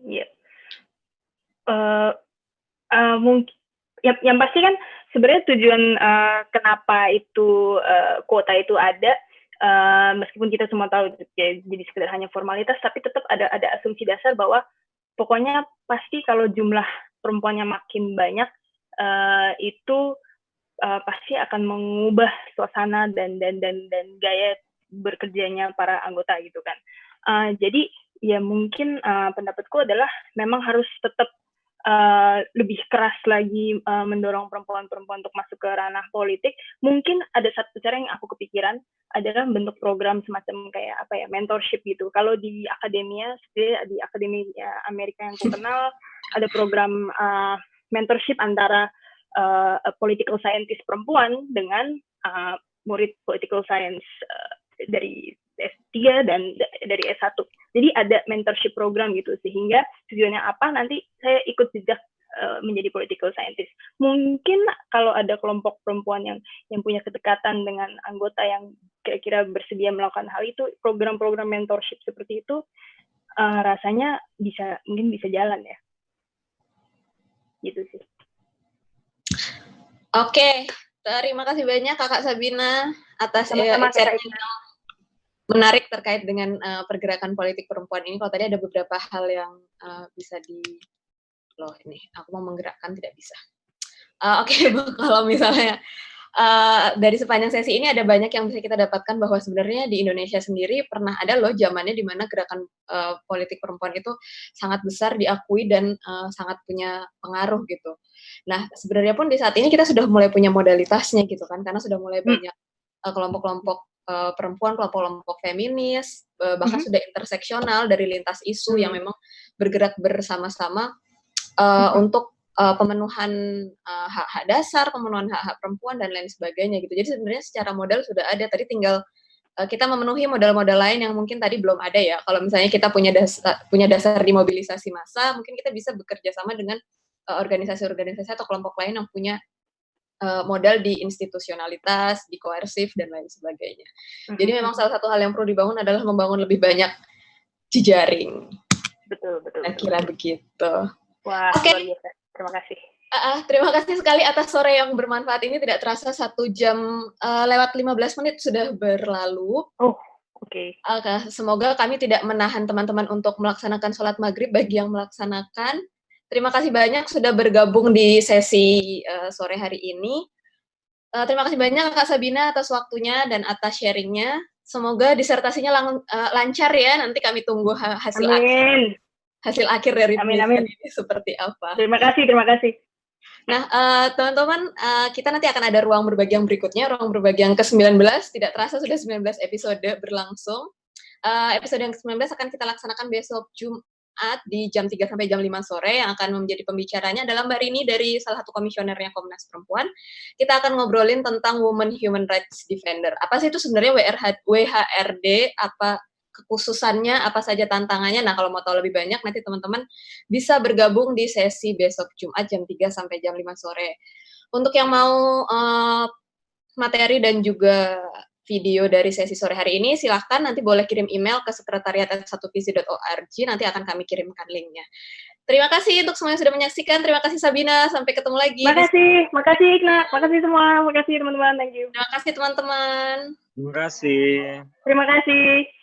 Iya. Mungkin yang pasti kan sebenarnya tujuan kenapa itu kuota itu ada, meskipun kita semua tahu ya, jadi sekedar hanya formalitas, tapi tetap ada asumsi dasar bahwa pokoknya pasti kalau jumlah perempuannya makin banyak, itu pasti akan mengubah suasana dan gaya bekerjanya para anggota gitu kan. Jadi ya mungkin pendapatku adalah memang harus tetap lebih keras lagi mendorong perempuan-perempuan untuk masuk ke ranah politik. Mungkin ada satu cara yang aku kepikiran adalah bentuk program semacam kayak apa ya, mentorship gitu. Kalau di akademia, di akademi Amerika yang aku kenal, ada program mentorship antara political scientist perempuan dengan murid political science dari S3 dan dari S1. Jadi ada mentorship program gitu, sehingga tujuannya apa, nanti saya ikut jejak menjadi political scientist. Mungkin kalau ada kelompok perempuan yang punya kedekatan dengan anggota yang kira-kira bersedia melakukan hal itu, program-program mentorship seperti itu rasanya mungkin bisa jalan ya. Gitu sih. Oke, terima kasih banyak Kakak Sabina atas sharing menarik terkait dengan pergerakan politik perempuan ini. Kalau tadi ada beberapa hal yang bisa ini aku mau menggerakkan tidak bisa. Oke, kalau misalnya dari sepanjang sesi ini ada banyak yang bisa kita dapatkan bahwa sebenarnya di Indonesia sendiri pernah ada loh zamannya di mana gerakan politik perempuan itu sangat besar diakui dan sangat punya pengaruh gitu. Nah, sebenarnya pun di saat ini kita sudah mulai punya modalitasnya gitu kan, karena sudah mulai banyak kelompok-kelompok perempuan, kelompok-kelompok feminis, bahkan sudah interseksional dari lintas isu yang memang bergerak bersama-sama untuk pemenuhan hak-hak dasar, pemenuhan hak-hak perempuan, dan lain sebagainya gitu. Jadi sebenarnya secara modal sudah ada, tadi tinggal kita memenuhi modal-modal lain yang mungkin tadi belum ada ya. Kalau misalnya kita punya dasar di mobilisasi massa, mungkin kita bisa bekerja sama dengan organisasi-organisasi atau kelompok lain yang punya modal di institusionalitas, di koersif, dan lain sebagainya. Jadi memang salah satu hal yang perlu dibangun adalah membangun lebih banyak jejaring. Betul. Kira begitu. Wah, luar biasa. Terima kasih. Terima kasih sekali atas sore yang bermanfaat ini. Tidak terasa 1 jam lewat 15 menit sudah berlalu. Oh, oke. Semoga kami tidak menahan teman-teman untuk melaksanakan sholat maghrib bagi yang melaksanakan. Terima kasih banyak sudah bergabung di sesi sore hari ini. Terima kasih banyak Kak Sabina atas waktunya dan atas sharingnya. Semoga disertasinya lancar ya. Nanti kami tunggu hasil akhir dari penelitian ini seperti apa. Terima kasih. Nah, teman-teman, kita nanti akan ada ruang berbagi yang berikutnya, ruang berbagi yang ke-19. Tidak terasa sudah 19 episode berlangsung. Episode yang ke-19 akan kita laksanakan besok Jumat di jam 3 sampai jam 5 sore. Yang akan menjadi pembicaranya adalah Mbak Rini dari salah satu komisionernya Komnas Perempuan. Kita akan ngobrolin tentang Women Human Rights Defender. Apa sih itu sebenarnya WHRD, apa kekhususannya, apa saja tantangannya. Nah, kalau mau tahu lebih banyak, nanti teman-teman bisa bergabung di sesi besok Jumat jam 3 sampai jam 5 sore. Untuk yang mau materi dan juga video dari sesi sore hari ini, silahkan nanti boleh kirim email ke sekretariat@1visi.org, nanti akan kami kirimkan linknya. Terima kasih untuk semua yang sudah menyaksikan. Terima kasih Sabina, sampai ketemu lagi. Makasih Ikna, makasih semua, makasih teman-teman, thank you. Terima kasih teman-teman. Terima kasih. Terima kasih.